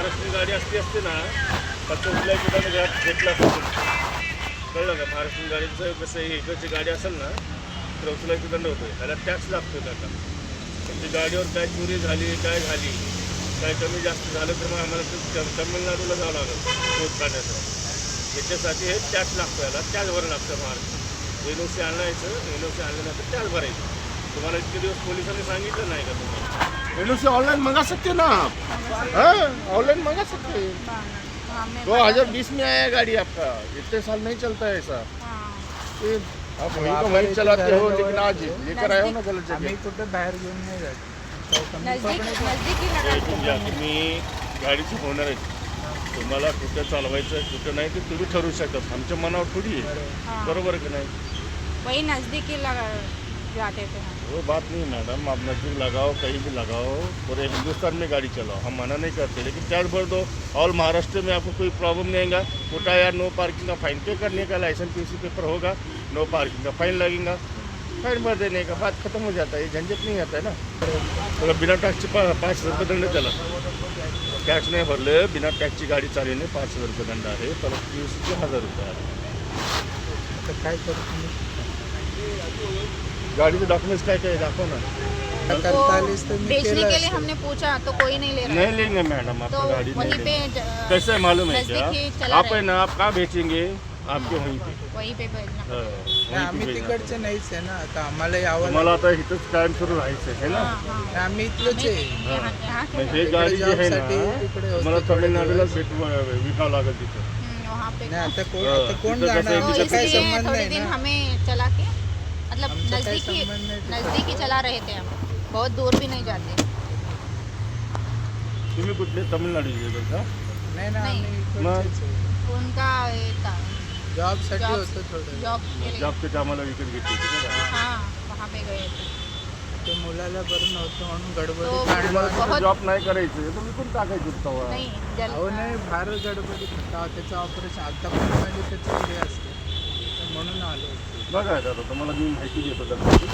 महाराष्ट्रीयन गाडी असते ना फक्त उचलायची दंड घेतला असतो. कळलं का? महाराष्ट्रीयन गाडीचं कसं इकडची गाडी असेल ना तर उचलायची दंड होतो, त्याला टॅक्स लागतो. त्याचा ती गाडीवर काय चोरी झाली काय झाली काय कमी जास्त झालं तर मग आम्हाला तमिळनाडूला जावं लागेल शोध काढण्याचं. याच्यासाठी हे टॅक्स लागतो, याला टॅक्स भरायला लागतं. महाराष्ट्र एनओसी आणायचं, एनओसी आणल्यानंतर टॅक्स भरायचं. तुम्हाला इतके दिवस पोलिसांनी सांगितलं नाही का तुम्हाला? एनओसी ऑनलाइन मंगा सकते ना आप, ऑनलाइन मंगा सकते हैं। 2020 में आया गाड़ी आपका, इतने साल नहीं चलता है ऐसा। ये आप वहीं का वहीं चलाते हो, लेकिन आज लेकर आए हो ना गलत जगह। कुठे बाहेर घेऊन नाही जात. तुम्ही गाडीची होणार आहे, तुम्हाला कुठं चालवायचं कुठं नाही ते तुम्ही ठरवू शकतात. आमच्या मनावर थोडी आहे. बरोबर की नाही? वही नज़दीकी जाते थे हम. वो बात नहीं मैडम, आप नजदीक लगाओ कहीं भी लगाओ, पूरे हिंदुस्तान में गाड़ी चलाओ, हम मना नहीं करते, लेकिन टैक्स भर दो। ऑल महाराष्ट्र में आपको कोई प्रॉब्लम नहीं आएगा। कोटा या नो पार्किंग का फाइन पे करने का लाइसेंस पीसी पेपर होगा, नो पार्किंग का फाइन लगेगा, फाइन भर देने का बात खत्म हो जाता है, झंझट नहीं आता है ना। तो बिना टॅक्सचे 5,000 रुपये दंड त्याला. टॅक्स नाही भरले, बिना टॅक्सची गाडी चालवणे 5,000 रुपये दंड आहे, परत पीयूसीचे 1,000 रुपये आहे. आता काय करू तुम्ही? गाडीचे डॉक्युमेंट्स काय काय दाखव ना. करता आलीस तर मी बेचने केलं के लिए असतं. हमने पूछा तो कोई नहीं ले रहा. नहीं लेंगे मैडम, आपका तो गाड़ी वहीं नहीं पे लेंगे। कैसे है मालूम है क्या? नज़दीक ही चला आप रहे है ना, आप कहाँ बेचेंगे? आपके वहीं पे. वहीं पे बेचना. हाँ, नाही, वहीं आम्ही पे बेचना. तिकडचे नाहीच आहे ना, आता आम्हाला यावं तुम्हाला आता इथंच कायम सुरू राहायचं आहे ना. हाँ, हाँ. लागेल. आम्ही इथलंच आहे. यहाँ के मग हे गाडी जी आहे ना जॉबसाठी तिकडे तुम्हाला होतो तमिळनाडूला थोडे विकावं लागेल तिथं. वहाँ पे. नाही आता कोण हाँ, कोण तिथं कसं जाणार? आहे, तो आमचा काय इसलिए संबंध थोड़े नाही दिन ना. हमें चला के मतलब आमचा काही नज़दीक संबंध नाही तिथं. ही चला रहे थे हम. बहुत दूर भी नहीं जाते. तुम्ही कुठले तमिळनाडूचे का? नाही ना, नाही. आम्ही इकडचेच आहे. उनका ये था जॉबसाठी जॉब- होतं थोडं. जॉब के लिए. जॉबच्या कामाला विकत घेतली होती का? हाँ वहाँ पे गए थे. ते मुलाला बरं नव्हतं म्हणून तो गडबडीत तुम्हाला आणलं. तिथं बहुत- जॉब नाही करायचं तर विकून टाकायचं तेव्हा. नहीं अहो नाही, फार गडबडीत होता त्याचं ऑपरेशन. आता पण म्हणजे त्याचं हे असतं, तर म्हणून आलो. बघा आता तुम्हाला मी माहिती देतो त्यासाठी.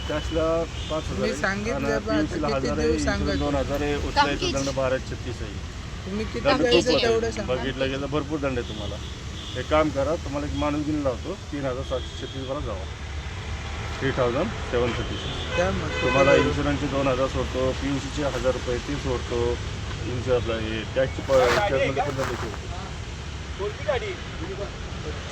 कॅशला 5,000 मी आहे. सांगितलं आणि बा, आता PUC ला किती 1,000 देऊ आहे, सांगा. 2,000 आहे, उचलायचं धमकीच. दंड 1236 आहे. तुम्ही किती दंड द्यायचं खूप तेवढं आहे. सांगा. बघितलं गेलं भरपूर दंड आहे तुम्हाला. एक काम करा, तुम्हाला एक माणूस घेऊन लावतो, 3,736 वर जावा. 3,736. त्या मग तुम्हाला इन्शुरन्सचे 2,000 सोडतो, PUCचे 1,000 रुपये ते सोडतो, इन्शुरन्सला हे टॅक्सची टॅक्समध्ये पण दंड सोडतो.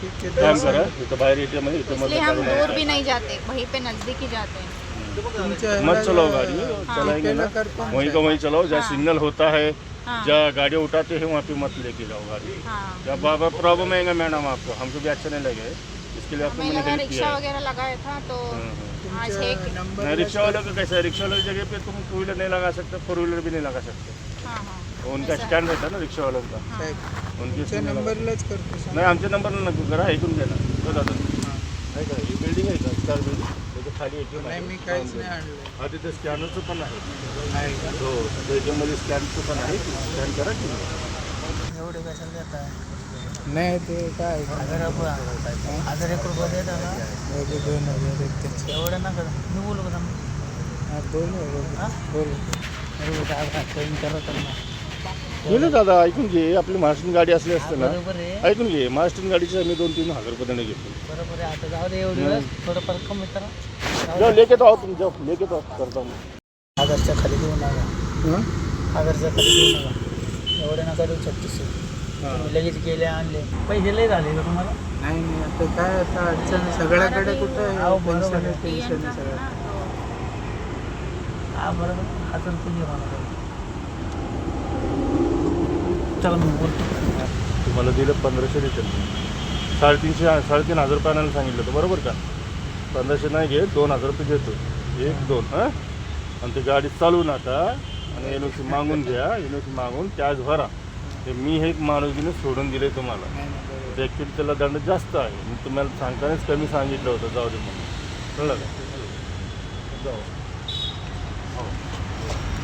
ठीक आहे काम द्या. करा, इथं बाहेर ATM आहे, ATM इसलिए मध्ये हम काढून दूर आणा. भी नहीं जाते, वहीं पे नज़दीक ही जाते हैं. तुमच्या मत चलाओ गाड़ी, हाँ। चलाएंगे ना करता हूँ वहीं का वहीं चलाओ. जहाँ हाँ। सिग्नल होता है, हाँ जहाँ गाड़ी उठाते हैं वहाँ पे मत लेके जाओ गाड़ी. हाँ. जब बाबा प्रॉब्लम आएगा मैडम आपको, हमको भी अच्छा नहीं लगे, इसके लिए आपको हमें मैंने लगा हेल्प रिक्शा किया है. वगैरह लगाया था तो आज तुमच्या एक. नंबर नहीं, रिक्शा वालों का कैसा है, रिक्शा वालों की जगह पे तुम 2 व्हीलर नहीं लगा सकते, 4 व्हीलर भी नहीं लगा सकते. हाँ हाँ. तो उनका ऐसा. स्टँड रहता है ना रिक्शा वालों का, हाँ. उनके तुमच्या इसमें लगा. नंबरलाच करतो सांगा. नाही आमच्या नंबरला नको करा, ऐकून घ्या ना. बघा आता नाही का, ही बिल्डिंग आहे का, स्टार बिल्डिंग, त्याच्या खाली ATM नाही, आहे. मी काहीच नाही आणलं. हा, तिथे स्कॅनरचं पण आहे. आहे का? हो, ATM मध्ये स्कॅनचं पण आहे, स्कॅन करा की. एवढे कशाला देता नाही ते काय 1,000 रुपये 1,000 रुपये देता ना 2,000 एक त्याचे. एवढं नका मी बोलू का तुम्ही हा, बोल ना, बोल. हां बोल. काय कमी करत ना गेले दादा, ऐकून घे. आपली महाराष्ट्रीयन गाडी असली असते ना, बरोबर आहे ऐकून घे, महाराष्ट्रीयन गाडीचे आम्ही 2-3 हजार रुपये दंड घेतो. बरोबर आहे आता जाऊ दे एवढी वेळ थोडंफार कमी करा जाऊ लेके तो आओ, तुम जाओ लेके तो करता हूँ. 1,000च्या खाली देऊ नका हं? 1,000च्या खाली देऊ नका एवढे नका देऊ 36 तुम्ही लगेच गेले आणले पैसे लय झाले का तुम्हाला नाही नाही, आता काय आता अडचण आहे. सगळ्याकडे कुठं अहो, बरोबर टेन्शन आहे. आहे, टेन्शन आहे सगळं. हा बरोबर हातून तुम्ही म्हणा चला मी बोलतो तुम्हाला दिलं 1,500 रिटर्न. 3,500 रुपये आणायला सांगितलं होतं, बरोबर का? 1,500 नाही घे, 2,000 रुपये देतो. 1-2 हां. आणि ते गाडी चालवू नका आणि NOC मागून घ्या, NOC मागून कॅश भरा. ते मी हे एक माणूसकीने सोडून दिले तुम्हाला. नाही नाही, बरोबर. ॲक्च्युली त्याला दंड जास्त आहे, मी तुम्हाला सांगतानाच कमी सांगितलं होतं, जाऊ दे म्हणून. कळलं का? जाऊ.